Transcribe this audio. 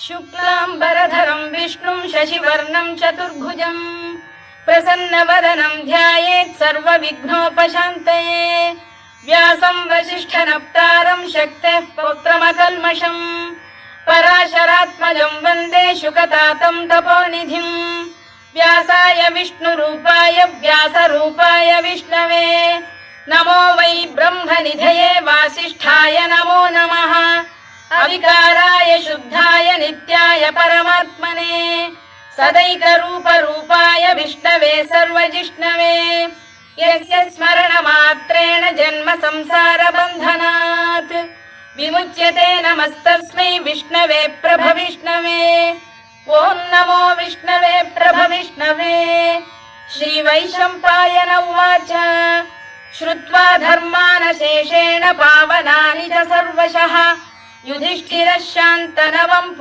शुक्लाम्बरधरं विष्णुं शशिवर्णं चतुर्भुजं प्रसन्नवदनं ध्यायेत् सर्वविघ्नोपशान्तये। व्यासं वसिष्ठनप्तारं शक्तेः पौत्रमकल्मषं पराशरात्मजं वन्दे शुकतातं तपोनिधिम्। व्यासाय विष्णुरूपाय व्यासरूपाय विष्णवे नमो वै ब्रह्मनिधये वासिष्ठाय नमो नमः। अविकाराय शुद्धाय नित्याय परमात्मने सदैकरूपरूपाय विष्णवे सर्वजिष्णवे यस्य स्मरणमात्रेण जन्म संसारबन्धनात् विमुच्यते। नमस्तस्मै विष्णवे प्रभविष्णवे। ॐ नमो विष्णवे प्रभविष्णवे। श्रीवैशम्पायन उवाच श्रुत्वा धर्मानशेषेण पावनानि च सर्वशः युधिष्ठिरः शान्तनवम्